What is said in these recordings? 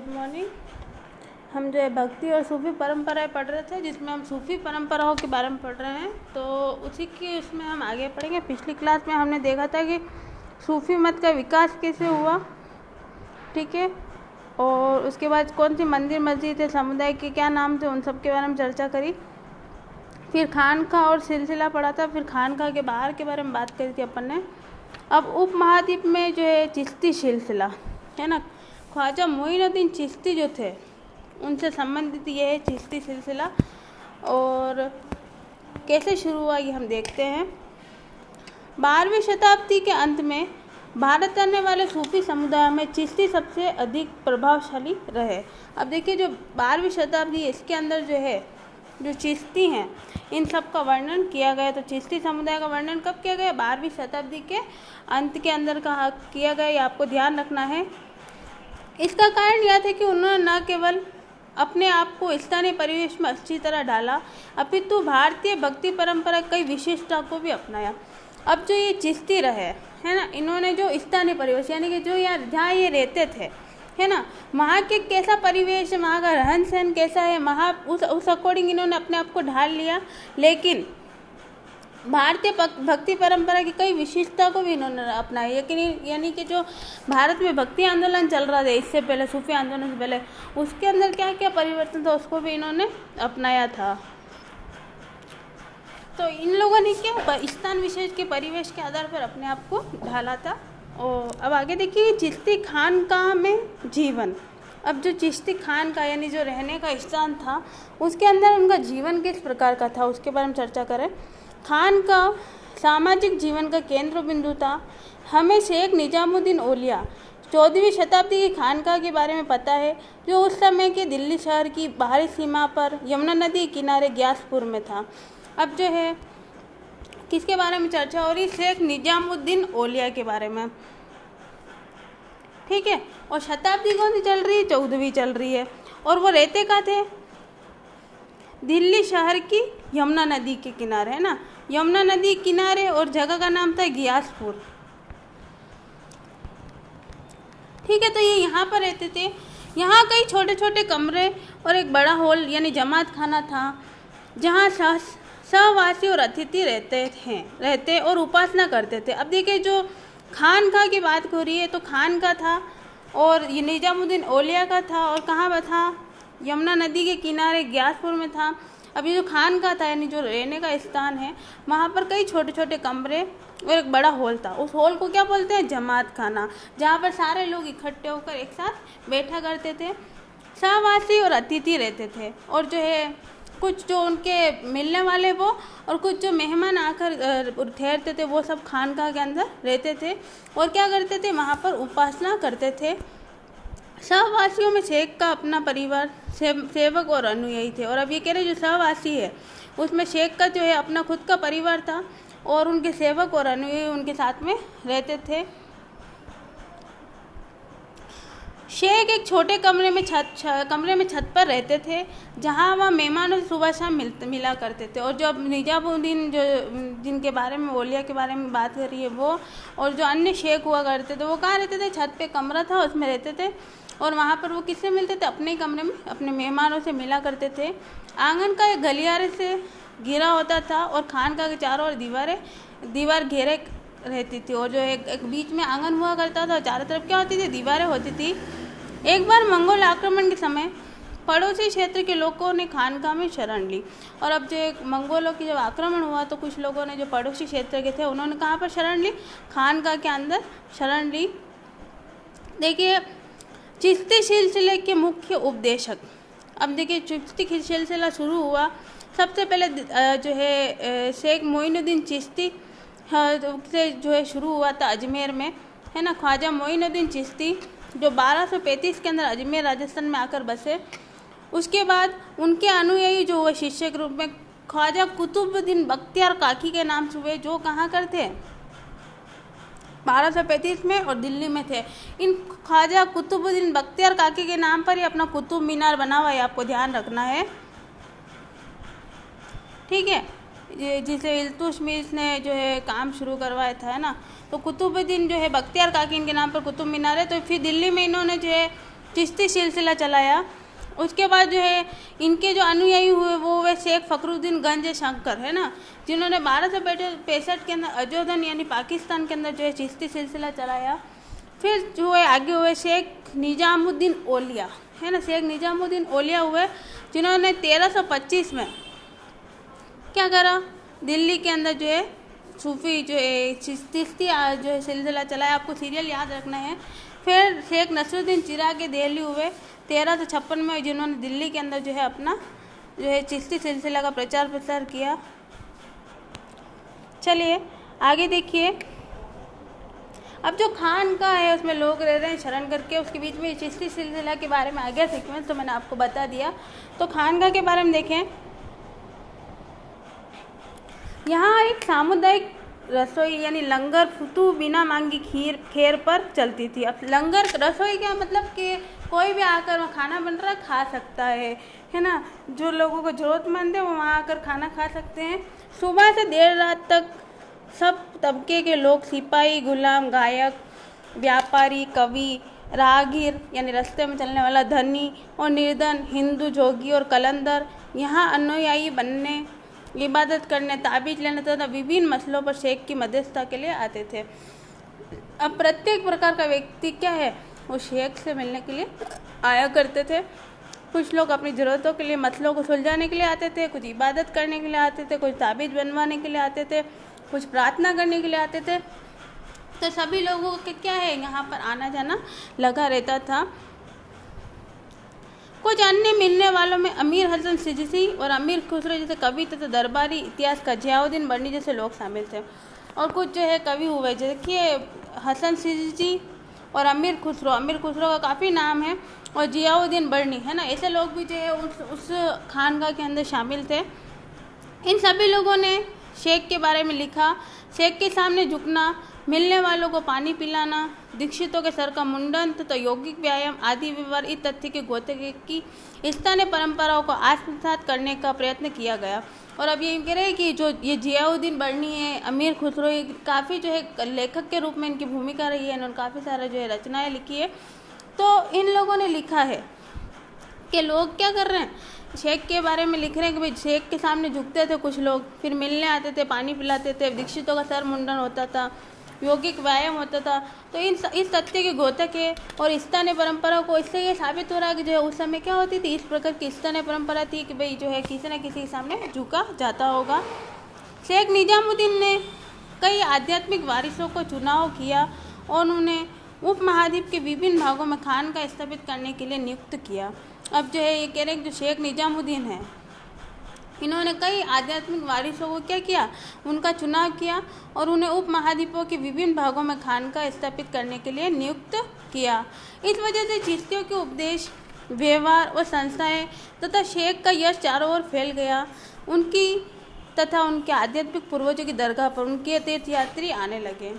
Good morning. हम जो है भक्ति और सूफ़ी परंपराएं पढ़ रहे थे, जिसमें हम सूफ़ी परंपराओं के बारे में पढ़ रहे हैं। तो उसी की उसमें हम आगे पढ़ेंगे। पिछली क्लास में हमने देखा था कि सूफ़ी मत का विकास कैसे हुआ, ठीक है, और उसके बाद कौन सी मंदिर मस्जिद है, समुदाय के क्या नाम थे, उन सब के बारे में चर्चा करी। फिर खानका और सिलसिला पढ़ा था। फिर खानका के बाहर के बारे में बात करी थी अपन ने। अब उपमहाद्वीप में जो है चिश्ती सिलसिला है ना, ख्वाजा मोइनुद्दीन चिश्ती जो थे उनसे संबंधित ये है चिश्ती सिलसिला। और कैसे शुरू हुआ ये हम देखते हैं। 12वीं शताब्दी के अंत में भारत आने वाले सूफी समुदाय में चिश्ती सबसे अधिक प्रभावशाली रहे। अब देखिए, जो 12वीं शताब्दी इसके अंदर जो है जो चिश्ती हैं इन सब का वर्णन किया गया। तो चिश्ती समुदाय का वर्णन कब किया गया? 12वीं शताब्दी के अंत के अंदर का किया गया। ये आपको ध्यान रखना है। इसका कारण यह था कि उन्होंने न केवल अपने आप को स्थानीय परिवेश में अच्छी तरह डाला, अपितु भारतीय भक्ति परंपरा कई विशिष्टता को भी अपनाया। अब जो ये चिश्ती रहे है ना, इन्होंने जो स्थानीय परिवेश यानी कि जो यहाँ जहाँ ये रहते थे है ना, वहाँ के कैसा परिवेश है, वहाँ का रहन सहन कैसा है, वहाँ उस अकॉर्डिंग इन्होंने अपने आप को ढाल लिया। लेकिन भारतीय भक्ति परंपरा की कई विशेषता को भी इन्होंने अपनाया। यानी कि जो भारत में भक्ति आंदोलन चल रहा था इससे पहले, सूफी आंदोलन से पहले, उसके अंदर क्या क्या परिवर्तन था उसको भी इन्होंने अपनाया था। तो इन लोगों ने क्या स्थान विशेष के परिवेश के आधार पर अपने आप को ढाला था। और अब आगे देखिए, चिश्ती खानकाह में जीवन। अब जो चिश्ती खानकाह यानी जो रहने का स्थान था उसके अंदर उनका जीवन किस प्रकार का था उसके बारे में चर्चा करें। खानकाह सामाजिक जीवन का केंद्र बिंदु था। हमें शेख निजामुद्दीन औलिया 14वीं शताब्दी की खानकाह के बारे में पता है, जो उस समय के दिल्ली शहर की बाहरी सीमा पर यमुना नदी के किनारे ग्यासपुर में था। अब जो है किसके बारे में चर्चा हो रही? शेख निजामुद्दीन औलिया के बारे में, ठीक है। और शताब्दी कौन सी चल रही है? 14वीं चल रही है। और वो रहते कहाँ थे? दिल्ली शहर की यमुना नदी के किनारे, है ना, यमुना नदी के किनारे। और जगह का नाम था ग्यासपुर, ठीक है। तो ये यहाँ पर रहते थे। यहाँ कई छोटे छोटे कमरे और एक बड़ा हॉल यानी जमात खाना था, जहाँ सहवासी और अतिथि रहते और उपासना करते थे। अब देखिए, जो खानकाह की बात हो रही है तो खानकाह था और ये निजामुद्दीन औलिया का था। और कहाँ पर था? यमुना नदी के किनारे ग्यासपुर में था। अब ये जो खानकाह था यानी जो रहने का स्थान है, वहाँ पर कई छोटे छोटे कमरे और एक बड़ा हॉल था। उस हॉल को क्या बोलते हैं? जमात खाना, जहाँ पर सारे लोग इकट्ठे होकर एक साथ बैठा करते थे। सहवासी और अतिथि रहते थे। और जो है कुछ जो उनके मिलने वाले वो और कुछ जो मेहमान आकर ठहरते थे वो सब खानकाह के अंदर रहते थे। और क्या करते थे? वहाँ पर उपासना करते थे। सहवासियों में शेख का अपना परिवार, सेवक और अनुयायी थे। और अब ये कह रहे जो सहवासी है उसमें शेख का जो है अपना खुद का परिवार था और उनके सेवक और अनुयायी उनके साथ में रहते थे। शेख एक छोटे कमरे में छत पर रहते थे, जहाँ वह मेहमानों से सुबह शाम मिला करते थे। और जो अब निजामुद्दीन जो जिनके बारे में औलिया के बारे में बात कर रही है वो, और जो अन्य शेख हुआ करते थे वो कहाँ रहते थे? छत पे कमरा था उसमें रहते थे। और वहाँ पर वो किससे मिलते थे? अपने कमरे में अपने मेहमानों से मिला करते थे। आंगन का एक गलियारे से घिरा होता था और खानकाह के चारों ओर दीवार घेरे रहती थी। और जो एक बीच में आंगन हुआ करता था, चारों तरफ क्या होती थी? दीवारें होती थी। एक बार मंगोल आक्रमण के समय पड़ोसी क्षेत्र के लोगों ने खानकाह में शरण ली। और अब जो एक मंगोलों की जब आक्रमण हुआ तो कुछ लोगों ने जो पड़ोसी क्षेत्र के थे उन्होंने कहाँ पर शरण ली? खानकाह के अंदर शरण ली। देखिए, चिश्ती सिलसिले के मुख्य उपदेशक। अब देखिए, चिश्ती सिलसिला शुरू हुआ सबसे पहले जो है शेख मोइनुद्दीन चिश्ती से जो है शुरू हुआ था अजमेर में, है ना। ख्वाजा मोइनुद्दीन चिश्ती जो 1235 के अंदर अजमेर राजस्थान में आकर बसे। उसके बाद उनके अनुयायी जो हुए शिष्य के रूप में ख्वाजा कुतुबुद्दीन बख्तियार काकी के नाम से हुए, जो कहाँ कर थे? 1235 में और दिल्ली में थे। इन ख्वाजा कुतुबुद्दीन बख्तियार काकी के नाम पर ही अपना कुतुब मीनार बना हुआ है, आपको ध्यान रखना है, ठीक है। जिसे इल्तुतमिश ने जो है काम शुरू करवाया था, है ना। तो कुतुबुद्दीन जो है बख्तियार काकी इनके नाम पर कुतुब मीनार है। तो फिर दिल्ली में इन्होंने जो है चिश्ती सिलसिला चलाया। उसके बाद जो है इनके जो अनुयायी हुए वो हुए शेख फखरुद्दीन गंज शंकर, है ना, जिन्होंने 1265 के अंदर अजोधन यानी पाकिस्तान के अंदर जो है चिश्ती सिलसिला चलाया। फिर जो है आगे हुए शेख निजामुद्दीन औलिया, है ना, शेख निजामुद्दीन औलिया हुए, जिन्होंने 1325 में क्या करा, दिल्ली के अंदर जो है सूफी जो है चिश्ती जो है सिलसिला चलाया। आपको सीरियल याद रखना है। फिर शेख नसरुद्दीन चिराग दिल्ली हुए 1356 में, जिन्होंने दिल्ली के अंदर जो है अपना जो है चिश्ती सिलसिला का प्रचार प्रसार किया। चलिए आगे देखिए। अब जो खान का है उसमें लोग रह रहे हैं शरण करके, उसके बीच में चिश्ती सिलसिला के बारे में आ गया सीक्वेंस, तो मैंने आपको बता दिया। तो खानका के बारे में देखें, यहाँ एक सामुदायिक रसोई यानी लंगर फुतू बिना मांगी खैर पर चलती थी। अब लंगर रसोई क्या मतलब कि कोई भी आकर वहाँ खाना बन रहा खा सकता है ना, जो लोगों को ज़रूरतमंद है वो वहाँ आकर खाना खा सकते हैं। सुबह से देर रात तक सब तबके के लोग, सिपाही, गुलाम, गायक, व्यापारी, कवि, राहगीर यानी रास्ते में चलने वाला, धनी और निर्धन, हिंदू, जोगी और कलंदर यहाँ अनुयायी बनने, इबादत करने, ताबीज लेने तथा विभिन्न मसलों पर शेख की मध्यस्थता के लिए आते थे। अब प्रत्येक प्रकार का व्यक्ति क्या है, वो शेख से मिलने के लिए आया करते थे। कुछ लोग अपनी ज़रूरतों के लिए, मसलों को सुलझाने के लिए आते थे, कुछ इबादत करने के लिए आते थे, कुछ ताबीज बनवाने के लिए आते थे, कुछ प्रार्थना करने के लिए आते थे। तो सभी लोगों के क्या है यहाँ पर आना जाना लगा रहता था। कुछ अन्य मिलने वालों में अमीर हसन सिजसी और अमीर खुसरो जैसे कवि तथा दरबारी इतिहास का जियाउद्दीन बर्नी जैसे लोग शामिल थे। और कुछ जो है कवि हुए, देखिए हसन सिजसी और अमीर खुसरो का काफ़ी नाम है, और जियाउद्दीन बर्नी, है ना, ऐसे लोग भी जो है उस खानका के अंदर शामिल थे। इन सभी लोगों ने शेख के बारे में लिखा। शेख के सामने झुकना, मिलने वालों को पानी पिलाना, दीक्षितों के सर का मुंडन तथा यौगिक व्यायाम आदि व्यवहार इस तथ्य के गोते की स्थानीय परंपराओं को आत्मसात करने का प्रयत्न किया गया। और अब ये कह रहे हैं कि जो ये जियाउद्दीन बर्नी है, अमीर खुसरो, काफ़ी जो है लेखक के रूप में इनकी भूमिका रही है, इन्होंने काफ़ी सारा जो है रचनाएँ लिखी है। तो इन लोगों ने लिखा है कि लोग क्या कर रहे हैं, शेख के बारे में लिख रहे हैं कि भाई शेख के सामने झुकते थे कुछ लोग, फिर मिलने आते थे, पानी पिलाते थे, दीक्षितों का सर मुंडन होता था, यौगिक व्यायाम होता था। तो इस तथ्य के घोतक है और स्थानीय परंपरा को, इससे ये साबित हो रहा है कि जो है उस समय क्या होती थी, इस प्रकार की स्थानीय परंपरा थी कि भाई जो है किसी न किसी के सामने झुका जाता होगा। शेख निजामुद्दीन ने कई आध्यात्मिक वारिसों को चुनाव किया और उन्हें उपमहाद्वीप के विभिन्न भागों में खान का स्थापित करने के लिए नियुक्त किया। अब जो है ये कह रहे हैं कि जो शेख निजामुद्दीन है, इन्होंने कई आध्यात्मिक वारिसों को क्या किया, उनका चुनाव किया और उन्हें उपमहाद्वीपों के विभिन्न भागों में खानका स्थापित करने के लिए नियुक्त किया। इस वजह से चिश्तियों के उपदेश, व्यवहार और संस्थाएं तथा शेख का यश चारों ओर फैल गया। उनकी तथा उनके आध्यात्मिक पूर्वजों की दरगाह पर उनके तीर्थयात्री आने लगे।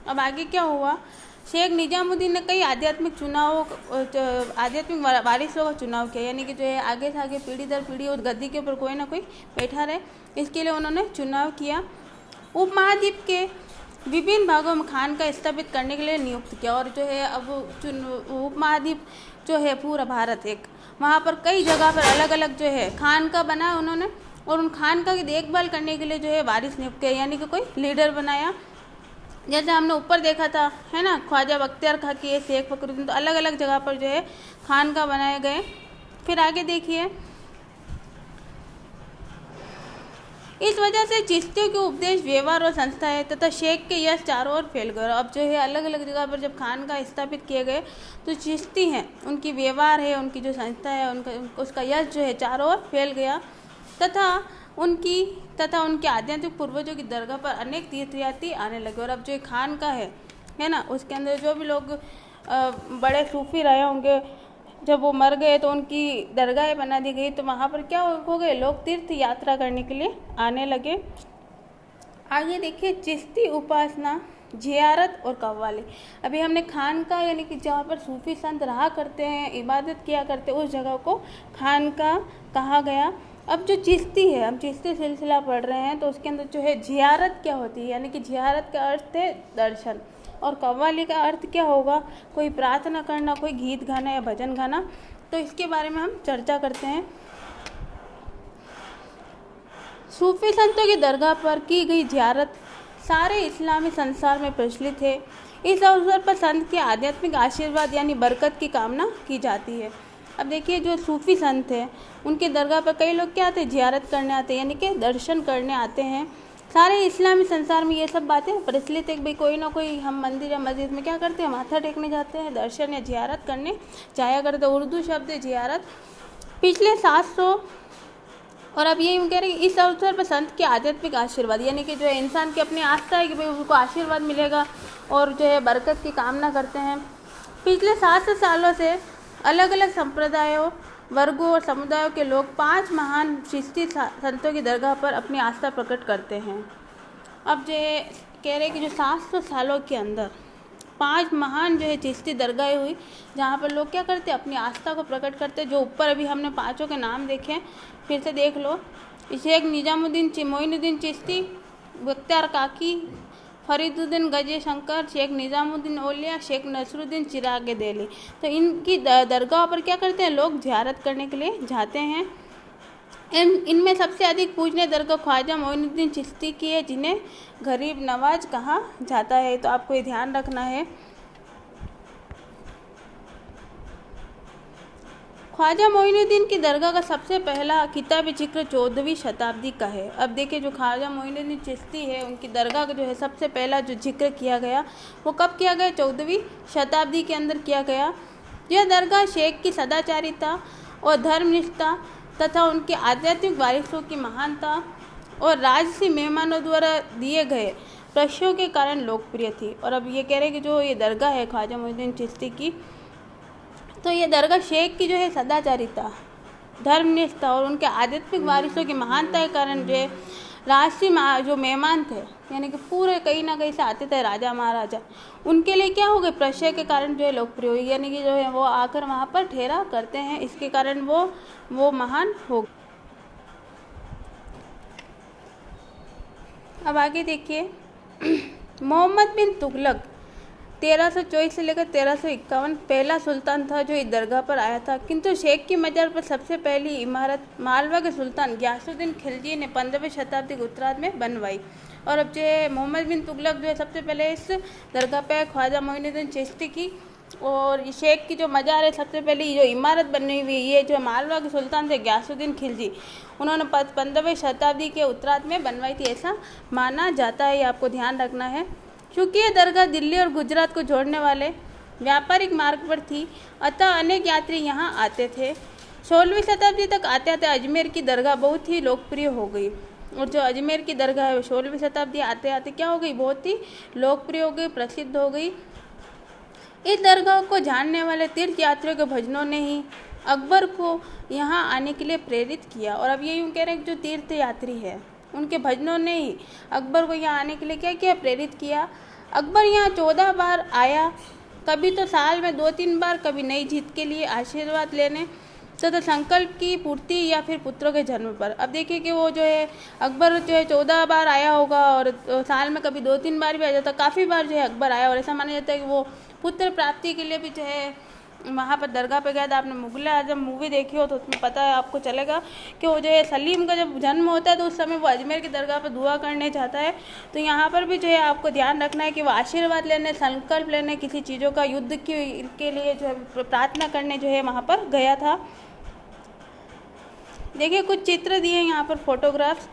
अब आगे क्या हुआ, शेख निजामुद्दीन ने कई आध्यात्मिक वारिसों का चुनाव किया, यानी कि जो है आगे से आगे पीढ़ी दर पीढ़ी उस गद्दी के ऊपर कोई ना कोई बैठा रहे, इसके लिए उन्होंने चुनाव किया। उपमहाद्वीप के विभिन्न भागों में खान का स्थापित करने के लिए नियुक्त किया। और जो है अब उपमहाद्वीप जो है पूरा भारत एक, वहाँ पर कई जगह पर अलग अलग जो है खान का बनाया उन्होंने, और उन खान का की देखभाल करने के लिए जो है वारिस नियुक्त किया, यानी कि कोई लीडर बनाया। जैसे हमने ऊपर देखा था, है ना, ख्वाजा बख्तियार खाकी, शेख फखरुद्दीन, तो अलग अलग जगह पर जो है खान का बनाए गए। फिर आगे देखिए, इस वजह से चिश्तियों के उपदेश, व्यवहार और संस्थाएं तथा शेख के यश चारों ओर फैल गए। अब जो है अलग अलग जगह पर जब खान का स्थापित किए गए तो चिश्ती हैं, उनकी व्यवहार है, उनकी जो संस्था है, उसका यश जो है चारों ओर फैल गया तथा उनके आध्यात्मिक पूर्वजों की दरगाह पर अनेक तीर्थयात्री आने लगे। और अब जो खान का है ना, उसके अंदर जो भी लोग बड़े सूफी रहे होंगे, जब वो मर गए तो उनकी दरगाहें बना दी गई, तो वहाँ पर क्या हो गए, लोग तीर्थ यात्रा करने के लिए आने लगे। आगे देखिए, चिश्ती उपासना, जियारत और कव्वाली। अभी हमने खान का यानी कि जहाँ पर सूफी संत रहा करते हैं, इबादत किया करते हैं, उस जगह को खान का कहा गया। अब जो चिश्ती है, हम चिश्ती सिलसिला पढ़ रहे हैं, तो उसके अंदर जो है जियारत क्या होती है, यानी कि जियारत का अर्थ है दर्शन। और कव्वाली का अर्थ क्या होगा, कोई प्रार्थना करना, कोई गीत गाना या भजन गाना। तो इसके बारे में हम चर्चा करते हैं। सूफी संतों की दरगाह पर की गई ज़ियारत सारे इस्लामी संसार में प्रचलित है। इस अवसर पर संत के आध्यात्मिक आशीर्वाद यानी बरकत की कामना की जाती है। अब देखिए, जो सूफी संत हैं उनके दरगाह पर कई लोग क्या आते हैं, ज़ियारत करने आते हैं, यानी कि दर्शन करने आते हैं। सारे इस्लामी संसार में ये सब बातें प्रचलित है कि भाई कोई ना कोई हम मंदिर या मस्जिद में क्या करते हैं, माथा टेकने जाते हैं, दर्शन या ज़ियारत करने जाया करते हैं। उर्दू शब्द है ज़ियारत। पिछले 700 और अब ये यूँ कह रहे हैं कि इस अवसर पर संत के आध्यात्मिक आशीर्वाद, यानी कि जो है इंसान की अपनी आस्था है कि भाई उसको आशीर्वाद मिलेगा और जो है बरकत की कामना करते हैं। पिछले 700 सालों से अलग अलग संप्रदायों, वर्गों और समुदायों के लोग 5 महान चिश्ती संतों की दरगाह पर अपनी आस्था प्रकट करते हैं। अब जो कह रहे हैं कि जो 700 सालों के अंदर 5 महान जो है चिश्ती दरगाहें हुई, जहाँ पर लोग क्या करते हैं, अपनी आस्था को प्रकट करते हैं। जो ऊपर अभी हमने 5 के नाम देखे, फिर से देख लो। शेख निजामुद्दीन मोइनुद्दीन चिश्ती, बख्तियार काकी, फरीदुद्दीन गजे शंकर, शेख निजामुद्दीन औलिया, शेख नसरुद्दीन चिराग दिल्ली। तो इनकी दरगाह पर क्या करते हैं, लोग ज़ियारत करने के लिए जाते हैं। इनमें सबसे अधिक पूजनीय दरगाह ख्वाजा मोइनुद्दीन चिश्ती की है, जिन्हें गरीब नवाज कहा जाता है। तो आपको ये ध्यान रखना है। ख्वाजा मोइनुद्दीन की दरगाह का सबसे पहला किताब जिक्र 14वीं शताब्दी का है। अब देखिए, जो ख्वाजा मोइनुद्दीन चिश्ती है उनकी दरगाह का जो है सबसे पहला जो जिक्र किया गया वो कब किया गया, 14वीं शताब्दी के अंदर किया गया। यह दरगाह शेख की सदाचारिता और धर्मनिष्ठा तथा उनके आध्यात्मिक वारिसों की महानता और राजसी मेहमानों द्वारा दिए गए प्रश्नों के कारण लोकप्रिय थी। और अब ये कह रहे हैं कि जो ये दरगाह है ख्वाजा मोइनुद्दीन चिश्ती की, तो ये दरगाह शेख की जो है सदाचारिता, धर्मनिष्ठा और उनके आध्यात्मिक वारिसों की महानता के कारण जो है राजसी जो मेहमान थे, यानी कि पूरे कहीं ना कहीं से आते थे राजा महाराजा, उनके लिए क्या हो गए, प्रश्न के कारण जो है लोकप्रिय हुई, यानी कि जो है वो आकर वहाँ पर ठहरा करते हैं, इसके कारण वो महान हो गए। अब आगे देखिए, मोहम्मद बिन तुगलक 1324 से लेकर 1351 पहला सुल्तान था जो इस दरगाह पर आया था, किंतु शेख की मजार पर सबसे पहली इमारत मालवा के सुल्तान गयासुद्दीन खिलजी ने 15वीं शताब्दी के उत्तरार्ध में बनवाई। और अब जो है मोहम्मद बिन तुगलक जो है सबसे पहले इस दरगाह पर ख्वाजा मोइनुद्दीन चिश्ती की, और शेख की जो मजार है सबसे पहली जो इमारत बनी हुई ये जो मालवा के सुल्तान थे गयासुद्दीन खिलजी, उन्होंने 15वीं शताब्दी के उत्तरार्ध में बनवाई थी, ऐसा माना जाता है। ये आपको ध्यान रखना है। चूँकि ये दरगाह दिल्ली और गुजरात को जोड़ने वाले व्यापारिक मार्ग पर थी, अतः अनेक यात्री यहाँ आते थे। 16वीं शताब्दी तक आते आते अजमेर की दरगाह बहुत ही लोकप्रिय हो गई, और जो अजमेर की दरगाह है 16वीं शताब्दी आते आते क्या हो गई, बहुत ही लोकप्रिय हो गई, प्रसिद्ध हो गई। इस दरगाह को जानने वाले तीर्थ यात्रियों के भजनों ने ही अकबर को यहाँ आने के लिए प्रेरित किया। और अब ये यूँ कह रहे हैं कि जो तीर्थ यात्री है उनके भजनों ने ही अकबर को यहाँ आने के लिए क्या किया, प्रेरित किया। अकबर यहाँ 14 बार आया, कभी तो साल में 2-3 बार, कभी नई जीत के लिए आशीर्वाद लेने तथा संकल्प की पूर्ति या फिर पुत्रों के जन्म पर। अब देखिए कि वो जो है अकबर जो है 14 बार आया होगा, और साल में कभी 2-3 बार भी आ जाता, काफ़ी बार जो है अकबर आया, और ऐसा माना जाता है कि वो पुत्र प्राप्ति के लिए भी जो है वहाँ पर दरगाह पे गया था। आपने मुगल आजम मूवी देखी हो तो उसमें पता है आपको चलेगा कि वो जो है सलीम का जब जन्म होता है तो उस समय वो अजमेर की दरगाह पर दुआ करने जाता है। तो यहाँ पर भी जो है आपको ध्यान रखना है कि वो आशीर्वाद लेने, संकल्प लेने, किसी चीज़ों का युद्ध के लिए जो है प्रार्थना करने जो है वहाँ पर गया था। देखिए, कुछ चित्र दिए यहाँ पर, फोटोग्राफ्स।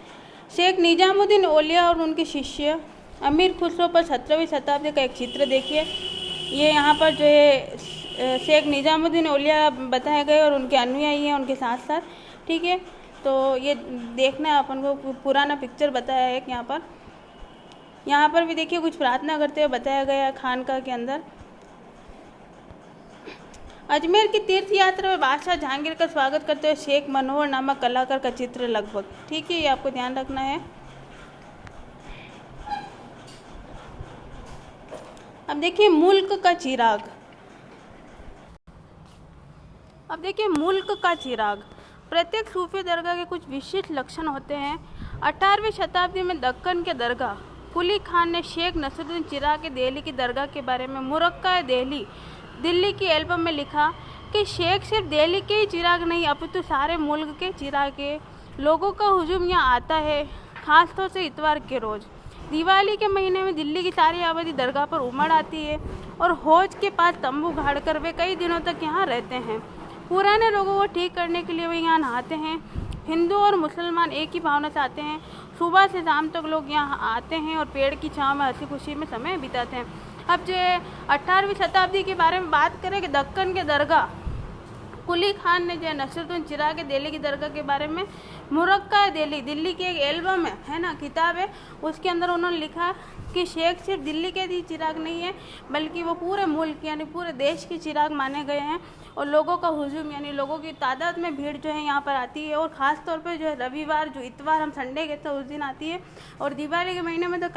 शेख निजामुद्दीन औलिया और उनके शिष्य अमीर खुसरो पर 17वीं शताब्दी का एक चित्र देखिए। ये यहाँ पर जो है शेख निजामुद्दीन औलिया बताए गए और उनके अनुयायी हैं उनके साथ साथ, ठीक है। तो ये देखना है अपन को, पुराना पिक्चर बताया है यहाँ पर भी देखिए कुछ प्रार्थना करते हुए बताया गया है खानका के अंदर। अजमेर की तीर्थ यात्रा में बादशाह जहांगीर का स्वागत करते हुए शेख मनोहर नामक कलाकार का चित्र लगभग, ठीक है, ये आपको ध्यान रखना है। अब देखिए मुल्क का चिराग। अब देखिए मुल्क का चिराग, प्रत्येक सूफी दरगाह के कुछ विशिष्ट लक्षण होते हैं। 18वीं शताब्दी में दक्कन के दरगाह कुली खान ने शेख नसरुद्दीन चिराग दिल्ली की दरगाह के बारे में मुरक्का दिल्ली की एल्बम में लिखा कि शेख सिर्फ दिल्ली के ही चिराग नहीं अपितु सारे मुल्क के चिराग है। लोगों का हुजूम यहाँ आता है, खासतौर से इतवार के रोज़। दिवाली के महीने में दिल्ली की सारी आबादी दरगाह पर उमड़ आती है और हौज के पास तंबू गाड़कर वे कई दिनों तक यहाँ रहते हैं। पुराने लोगों को ठीक करने के लिए वे यहाँ नहाते हैं। हिंदू और मुसलमान एक ही भावना से आते हैं। सुबह से शाम तक लोग यहाँ आते हैं और पेड़ की छाँव में हंसी खुशी में समय बिताते हैं। अब जो 18वीं शताब्दी के बारे में बात करें कि दक्कन के दरगाह कुली खान ने जो नसरुद्दीन चिराग दिल्ली की दरगाह के बारे में मुरक्का दिल्ली की एक एल्बम है ना, किताब है, उसके अंदर उन्होंने लिखा कि शेख सिर्फ दिल्ली के ही चिराग नहीं है बल्कि वो पूरे मुल्क यानी पूरे देश के चिराग माने गए हैं। और लोगों का हुजूम यानी लोगों की तादाद में भीड़ जो है यहाँ पर आती है और ख़ास तौर पे जो है रविवार जो इतवार हम संडे कहते हैं उस दिन आती है। और दिवाली के महीने में तो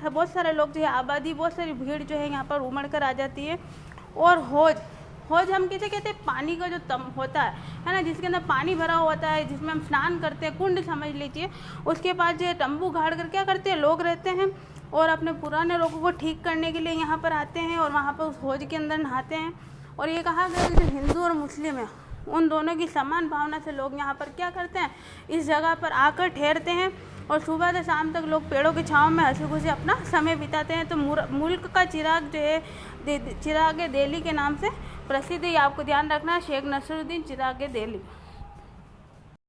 बहुत सारे लोग जो है आबादी बहुत सारी भीड़ जो है यहाँ पर उमड़ कर आ जाती है। और हौज हम कैसे कहते हैं, पानी का जो होता है ना, जिसके अंदर पानी भरा हुआ होता है, जिसमें हम स्नान करते हैं, कुंड समझ लीजिए। उसके पास जो है तंबू गाड़ कर क्या करते हैं, लोग रहते हैं और अपने पुराने लोगों को ठीक करने के लिए यहाँ पर आते हैं और वहाँ पर उस हौज के अंदर नहाते हैं। और ये कहा गया कि जो हिंदू और मुस्लिम है उन दोनों की समान भावना से लोग यहाँ पर क्या करते हैं, इस जगह पर आकर ठहरते हैं और सुबह से शाम तक लोग पेड़ों की छाँव में हंसी खुशी अपना समय बिताते हैं। तो मुल्क का चिराग जो है चिराग दिल्ली के नाम से प्रसिद्ध है। आपको ध्यान रखना है, शेख नसरुद्दीन चिराग दिल्ली।